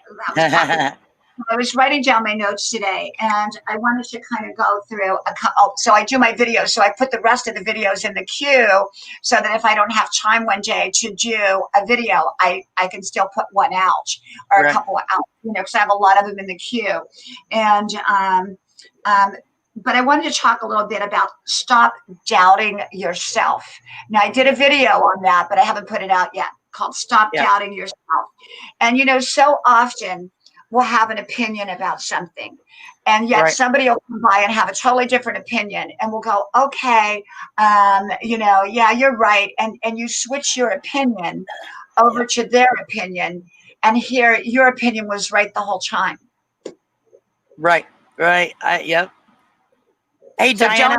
I was writing down my notes today, and I wanted to kind of go through a couple. So I do my videos. So I put the rest of the videos in the queue, so that if I don't have time one day to do a video, I can still put one out, or a Right. couple out, because I have a lot of them in the queue. And but I wanted to talk a little bit about stop doubting yourself. Now, I did a video on that, but I haven't put it out yet, called Stop Yeah. Doubting Yourself. And, so often we'll have an opinion about something, and yet Right. somebody will come by and have a totally different opinion, and we'll go, okay, yeah, you're right. And you switch your opinion over Yeah. to their opinion, and here your opinion was right the whole time. Right. Right. Yep. Hey, So Diana,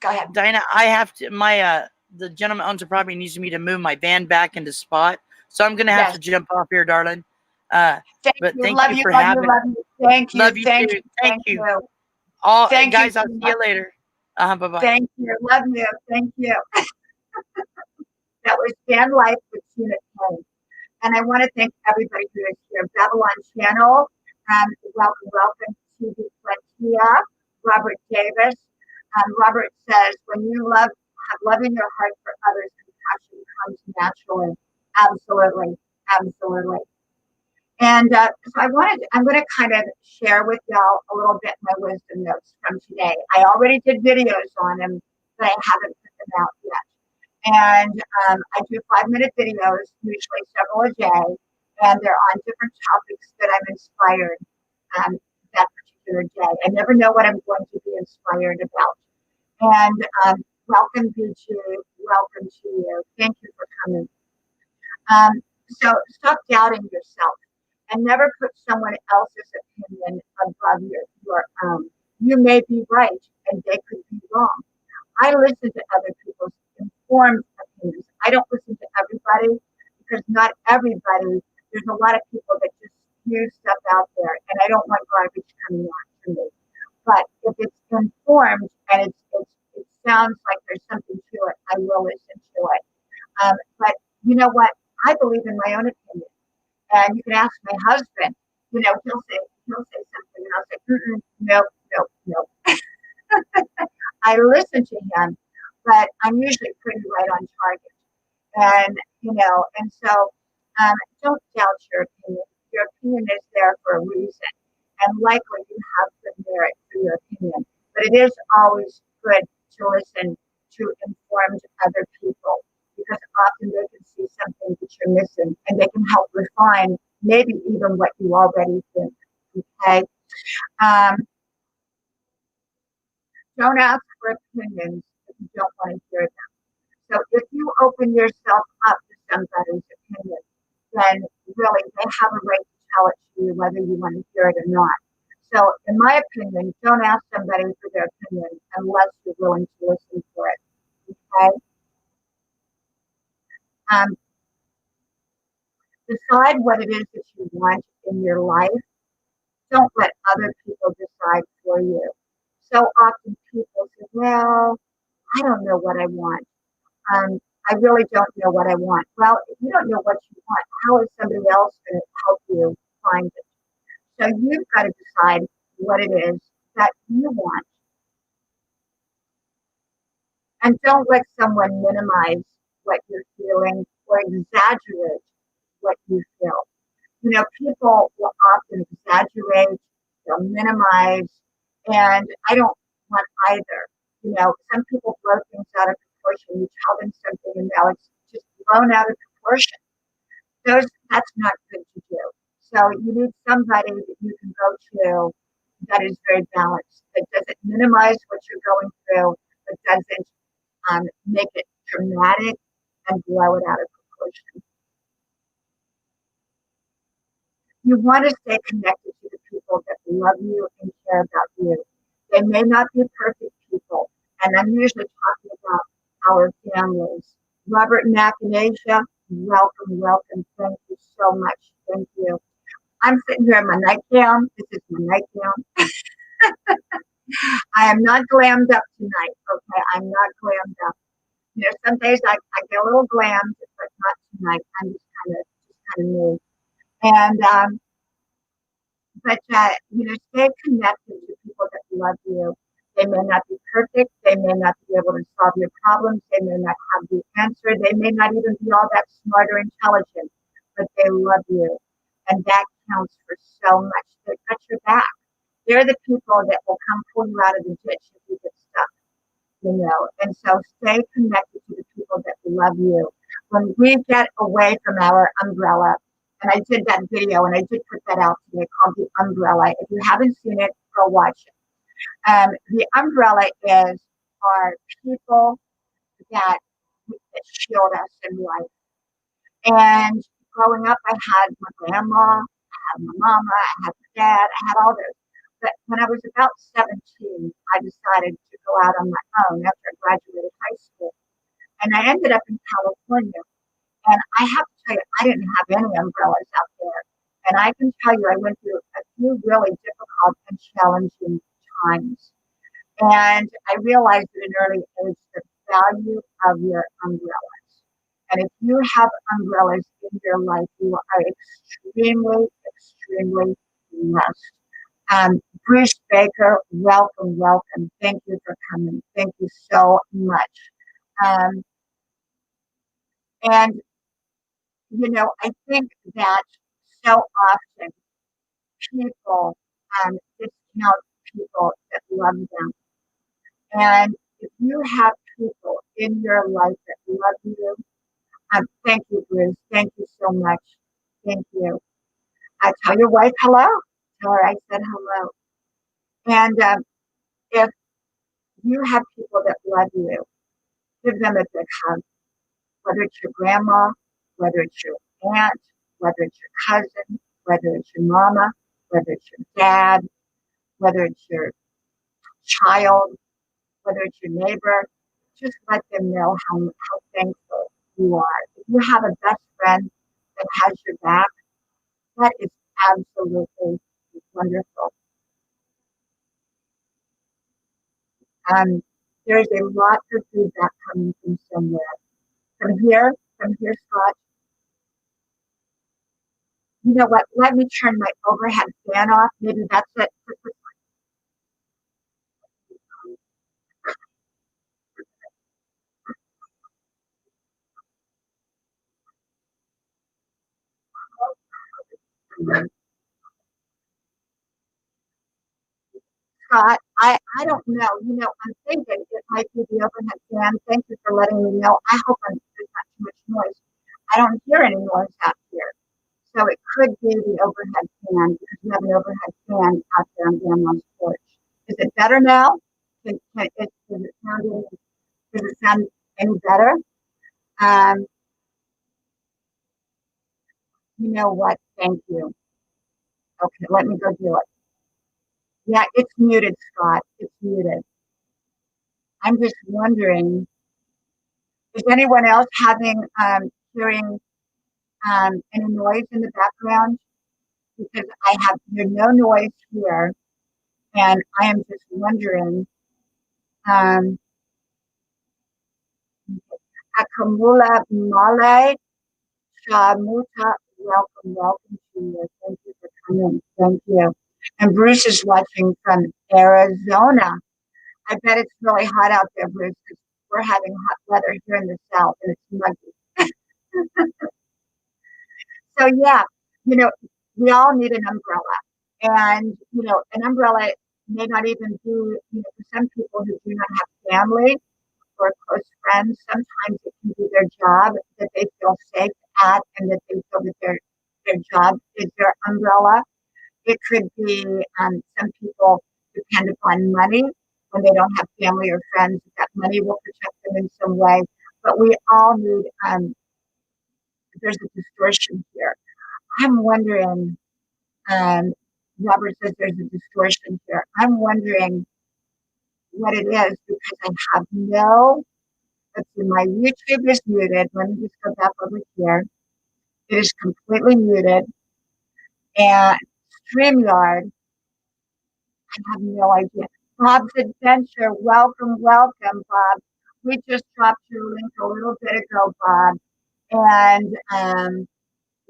go ahead. Diana, I have to. The gentleman owns the property needs me to move my van back into spot, so I'm gonna have to jump off here, darling. But thank Love you you, for love you, having. love you. Thank you, Love you thank too. you, Thank thank you. you. All Thank you guys, I'll so see much. you later. Bye bye. Thank you, love you, thank you. That was Dan Life with Tina Kane. And I want to thank everybody who is here. Babylon Channel, welcome to the Frontier. Robert Davis. Robert says, when you have love in your heart for others, passion comes naturally. Absolutely. Absolutely. And so I'm going to kind of share with y'all a little bit my wisdom notes from today. I already did videos on them, but I haven't put them out yet. And I do 5-minute videos, usually several a day, and they're on different topics that I'm inspired that particular day. I never know what I'm going to be inspired about. And welcome, YouTube. Welcome to you. Thank you for coming. So stop doubting yourself and never put someone else's opinion above your own. You may be right and they could be wrong. I listen to other people's informed opinions. I don't listen to everybody because not everybody, there's a lot of people that just spew stuff out there and I don't want garbage coming out to me. But if it's informed and it sounds like there's something to it, I will listen to it. But you know what? I believe in my own opinion. And you can ask my husband, he'll say something and I'll say, nope, nope, nope. I listen to him, but I'm usually pretty right on target. And so don't doubt your opinion. Your opinion is there for a reason. And likely you have good merit for your opinion. But it is always good to listen to informed other people because often they can see something that you're missing and they can help refine maybe even what you already think. Okay. Don't ask for opinions if you don't want to hear them. So if you open yourself up to somebody's opinion, then really they have a right to tell it to you whether you want to hear it or not. So in my opinion, don't ask somebody for their opinion unless you're willing to listen for it. Okay? Decide what it is that you want in your life. Don't let other people decide for you. So often people say, well, I don't know what I want. I really don't know what I want. Well, if you don't know what you want, how is somebody else going to help you find it? So you've got to decide what it is that you want. And don't let someone minimize what you're feeling or exaggerate what you feel. People will often exaggerate, they'll minimize, and I don't want either. Some people blow things out of proportion. You tell them something and now it's just blown out of proportion. That's not good to do. So you need somebody that you can go to that is very balanced, that doesn't minimize what you're going through, but doesn't make it dramatic and blow it out of proportion. You want to stay connected to the people that love you and care about you. They may not be perfect people, and I'm usually talking about our families. Robert and Athanasia, welcome, welcome. Thank you so much. Thank you. I'm sitting here in my nightgown. This is my nightgown. I am not glammed up tonight, okay? I'm not glammed up. Some days I get a little glammed, but not tonight. I'm just kind of me. And stay connected to people that love you. They may not be perfect. They may not be able to solve your problems. They may not have the answer. They may not even be all that smart or intelligent, but they love you. And that counts for so much. They've got your back. They're the people that will come pull you out of the ditch if you get stuck. And so stay connected to the people that love you. When we get away from our umbrella, and I did that video and I did put that out today called The Umbrella. If you haven't seen it, go watch it. The umbrella is our people that shield us in life. And growing up, I had my grandma, I had my mama, I had my dad, I had all those. But when I was about 17, I decided to go out on my own after I graduated high school. And I ended up in California. And I have to tell you, I didn't have any umbrellas out there. And I can tell you, I went through a few really difficult and challenging times. And I realized at an early age the value of your umbrellas. And if you have umbrellas in your life, you are extremely, extremely blessed. Bruce Baker, welcome, welcome. Thank you for coming. Thank you so much. And, I think that so often people discount people that love them. And if you have people in your life that love you, thank you, Bruce. Thank you so much. Thank you. Tell your wife hello. Tell her I said hello. And if you have people that love you, give them a big hug, whether it's your grandma, whether it's your aunt, whether it's your cousin, whether it's your mama, whether it's your dad, whether it's your child, whether it's your neighbor. Just let them know how thankful you are. If you have a best friend that has your back, that is absolutely wonderful. Um, there's a lot of feedback coming from somewhere. From here, Scott. You know what? Let me turn my overhead fan off. Maybe that's it. Scott, I don't know. I'm thinking it might be the overhead fan. Thank you for letting me know. I hope there's not too much noise. I don't hear any noise out here. So it could be the overhead fan because we have an overhead fan out there on Grandma's porch. Is it better now? Does it sound any better? Um, you know what? Thank you. Okay, let me go do it. Yeah, it's muted, Scott. It's muted. I'm just wondering, is anyone else hearing any noise in the background? Because there's no noise here, and I am just wondering, um, Akamula Male Shamuta, welcome to you. Thank you for coming. Thank you. And Bruce is watching from Arizona. I bet it's really hot out there, Bruce, because we're having hot weather here in the south and it's muggy. So yeah, you know, we all need an umbrella. And, an umbrella may not even be, for some people who do not have family or close friends, sometimes it can be their job that they feel safe at and that they feel that their job is their umbrella. It could be some people depend upon money when they don't have family or friends. That money will protect them in some way. But we all need, there's a distortion here. I'm wondering, um, Robert says there's a distortion here. I'm wondering what it is because I have let's see, my YouTube is muted. Let me just go back over here. It is completely muted. And StreamYard, I have no idea. Bob's Adventure, welcome, Bob. We just dropped your link a little bit ago, Bob. And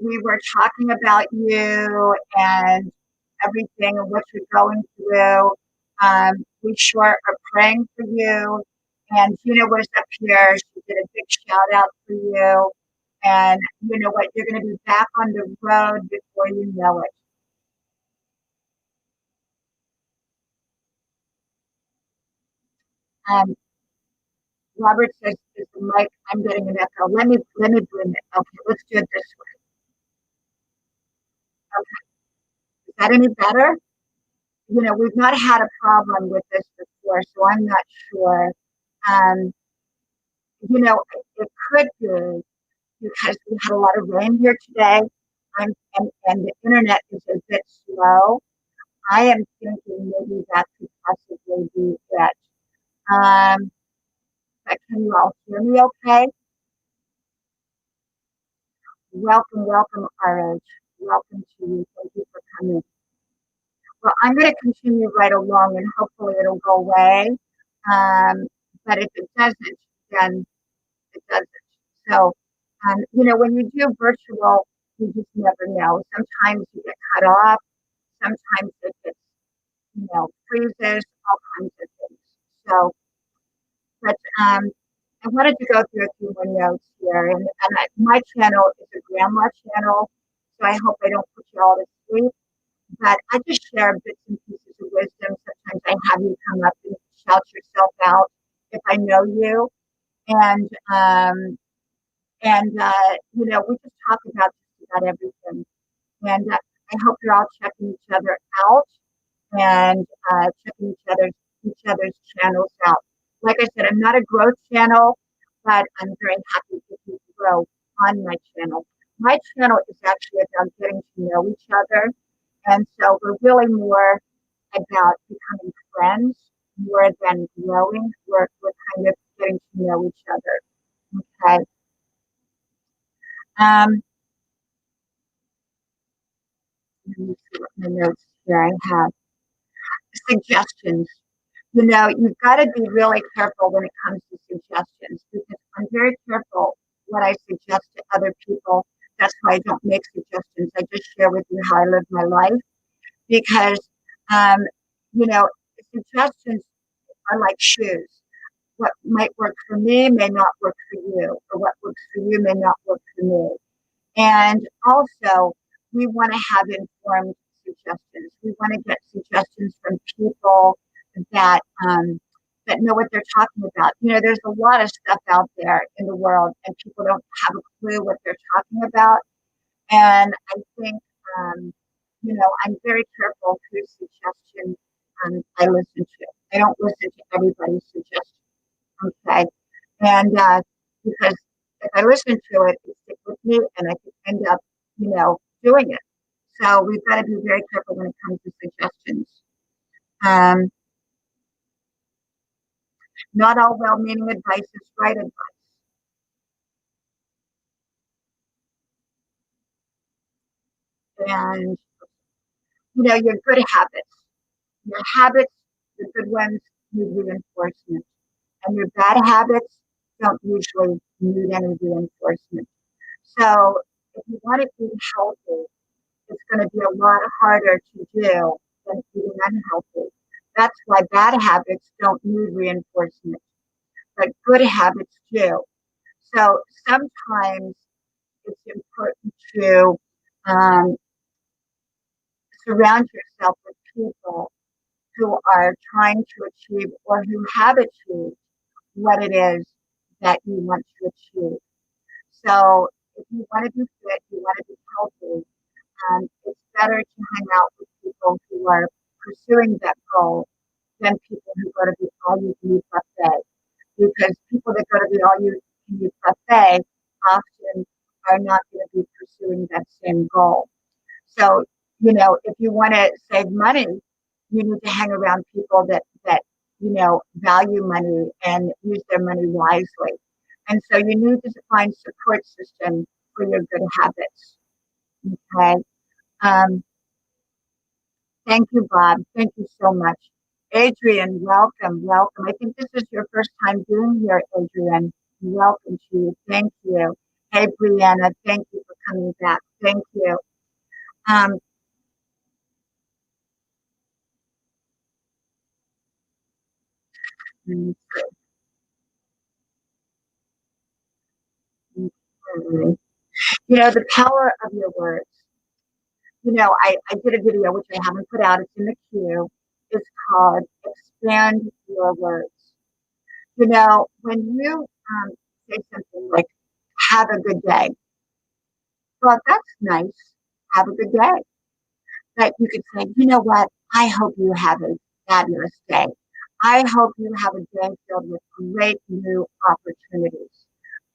we were talking about you and everything and what you're going through. We sure are praying for you. And Gina was up here. She did a big shout out for you. And you know what? You're going to be back on the road before you know it. Um, Robert says, "Is the mic? I'm getting an echo. Let me bring it. Okay, let's do it this way. Okay, is that any better? We've not had a problem with this before, so I'm not sure. Um, it could be because we had a lot of rain here today, and the internet is a bit slow. I am thinking maybe that could possibly be it. Um, but can you all hear me okay? Welcome, RH. Welcome to you. Thank you for coming. Well, I'm going to continue right along and hopefully it'll go away. But if it doesn't, then it doesn't. So, when you do virtual, you just never know. Sometimes you get cut off. Sometimes it gets, freezes, all kinds of things. So, but I wanted to go through a few more notes here, and my channel is a grandma channel, so I hope I don't put you all to sleep. But I just share bits and pieces of wisdom. Sometimes I have you come up and shout yourself out if I know you, and we just talk about just about everything. And I hope you're all checking each other out and checking each other's channels out. Like I said, I'm not a growth channel, but I'm very happy to grow on my channel. My channel is actually about getting to know each other, and so we're really more about becoming friends more than growing. We're kind of getting to know each other. Okay. Um, Let me see what my notes here I have. Suggestions. You've got to be really careful when it comes to suggestions because I'm very careful what I suggest to other people. That's why I don't make suggestions. I just share with you how I live my life because, um, you know, suggestions are like shoes. What might work for me may not work for you, or what works for you may not work for me. And also, we want to have informed suggestions. We want to get suggestions from people that that know what they're talking about. There's a lot of stuff out there in the world, and people don't have a clue what they're talking about. And I think, I'm very careful whose suggestion I listen to. I don't listen to everybody's suggestion. Okay, and because if I listen to it, it sticks with me, and I could end up, doing it. So we've got to be very careful when it comes to suggestions. Um, Not all well-meaning advice is right advice, and your good habits. Your habits, the good ones, need reinforcement, and your bad habits don't usually need any reinforcement. So if you want to be healthy, it's going to be a lot harder to do than eating unhealthy. That's why bad habits don't need reinforcement, but good habits do. So sometimes it's important to um, surround yourself with people who are trying to achieve or who have achieved what it is that you want to achieve. So if you want to be fit, you want to be healthy, it's better to hang out with people who are pursuing that goal than people who go to the all-you-can-eat buffet. Because people that go to the all-you-can-eat buffet often are not going to be pursuing that same goal. So, if you want to save money, you need to hang around people that value money and use their money wisely. And so you need to find support system for your good habits. Okay. Um, Thank you, Bob. Thank you so much. Adrian, welcome, welcome. I think this is your first time being here, Adrian. Welcome to you. Thank you. Hey, Brianna, thank you for coming back. Thank you. Um, mm, mm, the power of your words. I did a video, which I haven't put out. It's in the queue. It's called Expand Your Words. When you say something like, have a good day, well, that's nice. Have a good day. But you could say, you know what? I hope you have a fabulous day. I hope you have a day filled with great new opportunities.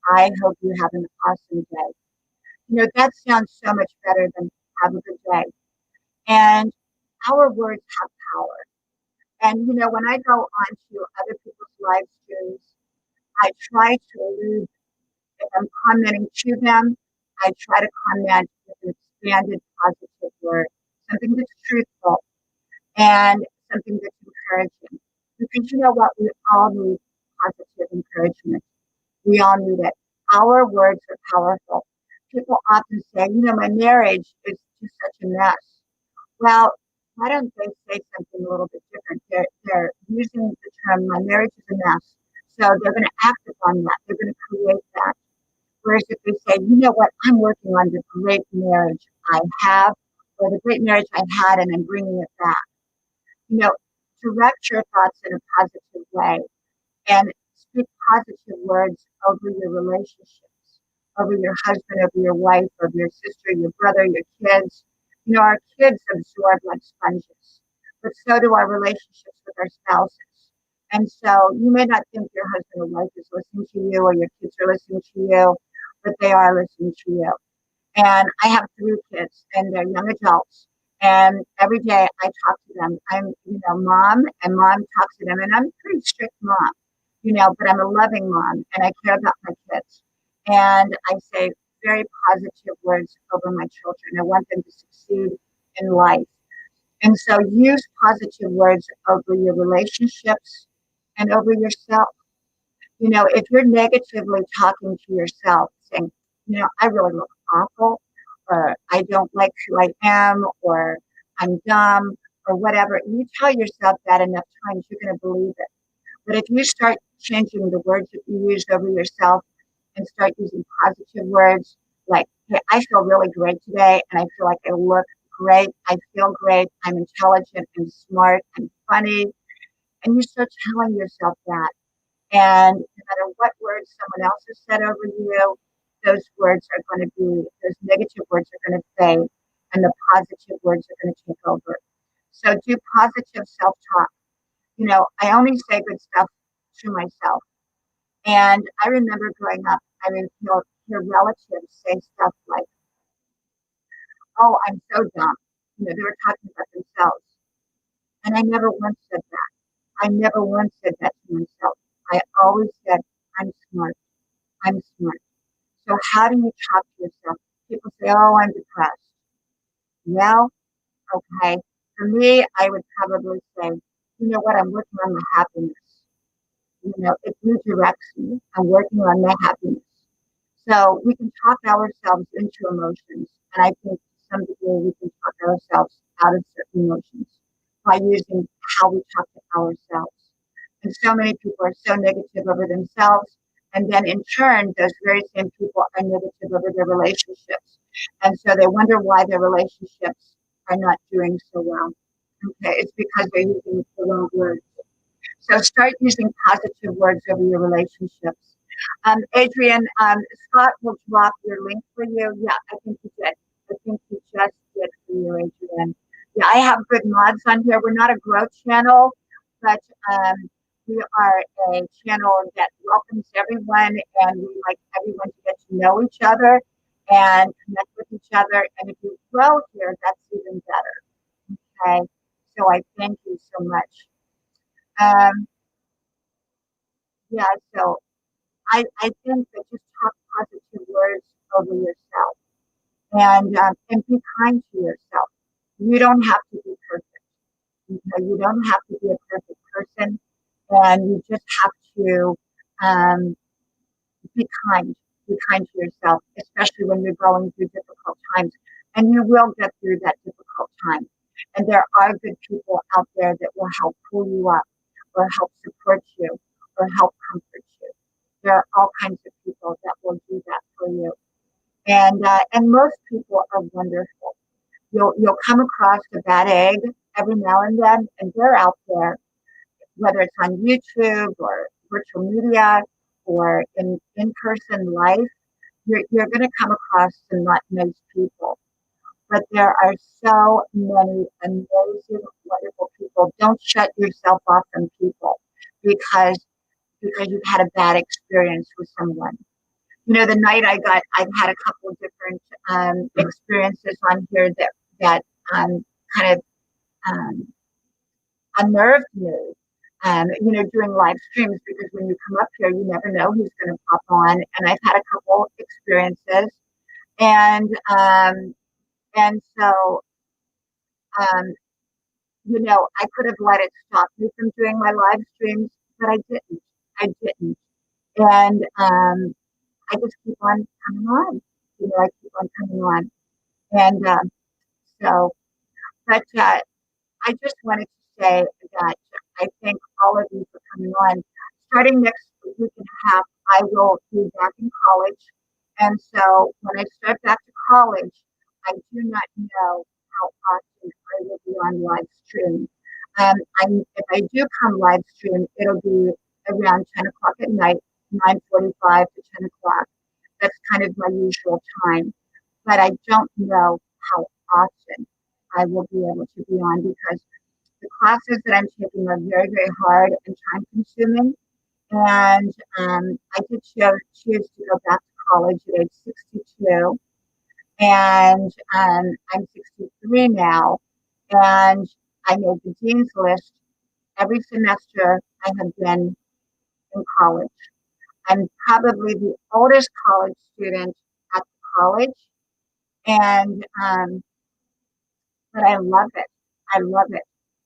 I hope you have an awesome day. That sounds so much better than have a good day. And our words have power. And, when I go onto other people's live streams, I try to allude, if I'm commenting to them, I try to comment with an expanded positive word, something that's truthful and something that's encouraging. Because you know what? We all need positive encouragement. We all need it. Our words are powerful. People often say, my marriage is just such a mess. Well, why don't they say something a little bit different? They're using the term, my marriage is a mess. so they're going to act upon that. They're going to create that. Whereas if they say, you know what, I'm working on the great marriage I have, or the great marriage I had, and I'm bringing it back. Direct your thoughts in a positive way and speak positive words over your relationships, over your husband, over your wife, over your sister, your brother, your kids. Our kids absorb like sponges, but so do our relationships with our spouses. And so you may not think your husband or wife is listening to you or your kids are listening to you, but they are listening to you. And I have 3 kids, and they're young adults. And every day I talk to them. I'm, mom, and mom talks to them, and I'm a pretty strict mom, but I'm a loving mom, and I care about my kids. And I say very positive words over my children. I want them to succeed in life. And so use positive words over your relationships and over yourself. If you're negatively talking to yourself, saying, I really look awful, or I don't like who I am, or I'm dumb, or whatever, you tell yourself that enough times, you're going to believe it. But if you start changing the words that you use over yourself and start using positive words like, hey, I feel really great today, and I feel like I look great, I feel great, I'm intelligent, I'm smart, I'm funny, and you start telling yourself that. And no matter what words someone else has said over you, those negative words are going to fade, and the positive words are going to take over. So do positive self-talk. I only say good stuff to myself. And I remember growing up, I would hear relatives say stuff like, oh, I'm so dumb. They were talking about themselves. And I never once said that. I never once said that to myself. I always said, I'm smart. I'm smart. So how do you talk to yourself? People say, oh, I'm depressed. Well, okay. For me, I would probably say, you know what? I'm working on my happiness. It redirects me. I'm working on my happiness. So we can talk ourselves into emotions. And I think to some degree we can talk ourselves out of certain emotions by using how we talk to ourselves. And so many people are so negative over themselves. And then in turn, those very same people are negative over their relationships. And so they wonder why their relationships are not doing so well. Okay, it's because they're using the wrong words. So start using positive words over your relationships. Adrian, Scott will drop your link for you. Yeah, I think he did. I think he just did for you, Adrian. Yeah, I have good mods on here. We're not a growth channel, but we are a channel that welcomes everyone, and we like everyone to get to know each other and connect with each other. And if you grow here, that's even better. Okay, so I thank you so much. Yeah, so I think that just talk positive words over yourself and be kind to yourself. You don't have to be perfect. You don't have to be a perfect person, and you just have to um, be kind. Be kind to yourself, especially when you're going through difficult times. And you will get through that difficult time. And there are good people out there that will help pull you up, or help support you, or help comfort you. There are all kinds of people that will do that for you. And most people are wonderful. You'll come across a bad egg every now and then, and they're out there, whether it's on YouTube or virtual media or in person life. You're going to come across some not nice people. But there are so many amazing, wonderful people. Don't shut yourself off from people because you've had a bad experience with someone. The night I've had a couple of different experiences on here that kind of um, unnerved me. Doing live streams, because when you come up here, you never know who's going to pop on. And I've had a couple experiences, and so I could have let it stop me from doing my live streams, but I didn't. I didn't, and I just keep on coming on. I keep on coming on, and so. But I just wanted to say that I thank all of you for coming on. starting next week and a half, I will be back in college. And so when I start back to college, I do not know how often I will be on live stream. If I do come live stream, it'll be around 10 o'clock at night, 9:45 to 10 o'clock. That's kind of my usual time. But I don't know how often I will be able to be on because the classes that I'm taking are very, very hard and time consuming. And I did choose to go back to college at age 62. And I'm 63 now. And I made the dean's list every semester I have been in college. I'm probably the oldest college student at the college. And but I love it. I love it.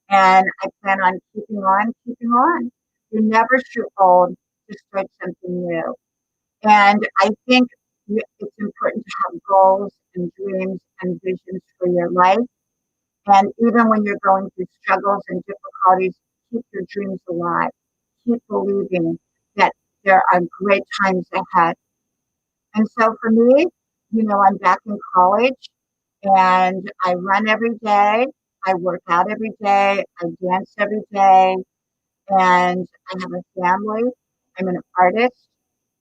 And I plan on keeping on, keeping on. You're never too old to start something new. And I think it's important to have goals and dreams and visions for your life. And even when you're going through struggles and difficulties, keep your dreams alive. Keep believing that there are great times ahead. And so for me, I'm back in college and I run every day. I work out every day. I dance every day. And I have a family. I'm an artist.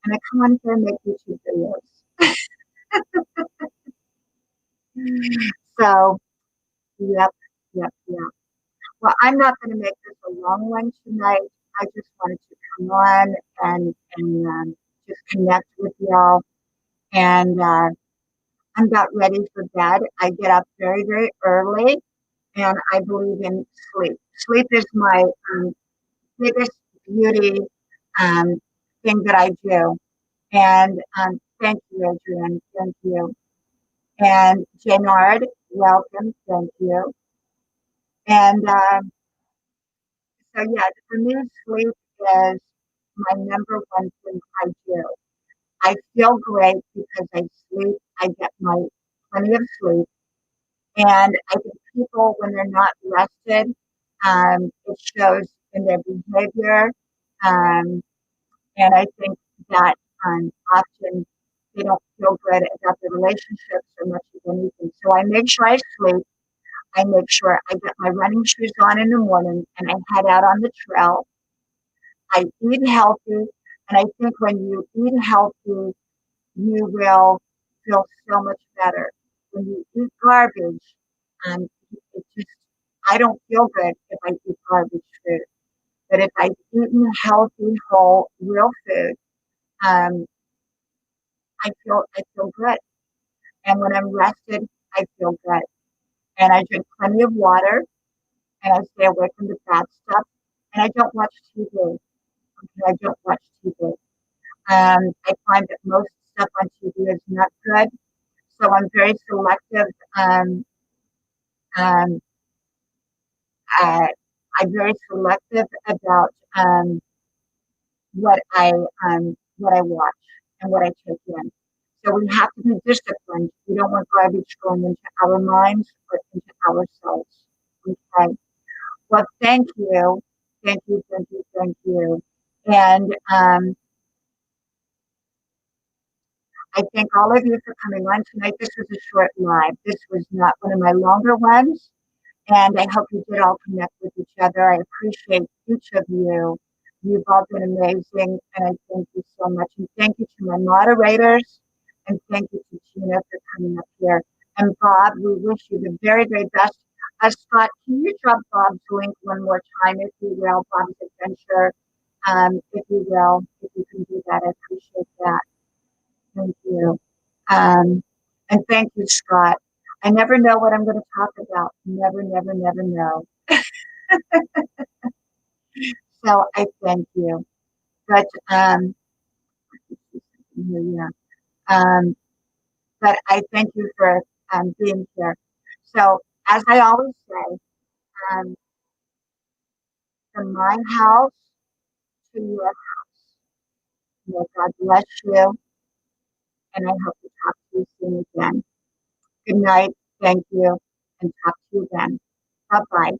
And I come on here and make YouTube videos. So, yep, yep, yep. Well, I'm not going to make this a long one tonight. I just wanted to come on and just connect with y'all. And I'm about ready for bed. I get up very, very early, and I believe in sleep. Sleep is my biggest beauty um, thing that I do. And thank you, Adrian. Thank you. And Jaynard, welcome. Thank you. And so, yeah, for me, sleep is my number one thing I do. I feel great because I sleep. I get my plenty of sleep. And I think people, when they're not rested, it shows in their behavior. Um, and I think that often they don't feel good about their relationships or much of anything. So I make sure I sleep. I make sure I get my running shoes on in the morning and I head out on the trail. I eat healthy. And I think when you eat healthy, you will feel so much better. When you eat garbage, it just, I don't feel good if I eat garbage food. But if I've eaten healthy, whole, real food, um, I feel good. And when I'm rested, I feel good. And I drink plenty of water and I stay away from the bad stuff. And I don't watch TV. Okay, I don't watch TV. I find that most stuff on TV is not good. So I'm very selective. Um, uh, I'm very selective about what I what I watch and what I take in. So we have to be disciplined. We don't want garbage going into our minds or into our souls. Okay. Well, thank you, thank you, thank you, thank you, and I thank all of you for coming on tonight. This was a short live. This was not one of my longer ones. And I hope you did all connect with each other. I appreciate each of you. You've all been amazing, and I thank you so much. And thank you to my moderators, and thank you to Tina for coming up here. And Bob, we wish you the very, very best. Scott, can you drop Bob's link one more time, if you will, Bob's Adventure, if you will, if you can do that, I appreciate that. Thank you. Um, and thank you, Scott. I never know what I'm going to talk about. Never, never, never know. So I thank you. But yeah. Um, but I thank you for being here. So as I always say, um, from my house to your house, may God bless you, and I hope to talk to you soon again. Good night. Thank you, and talk to you then. Bye bye.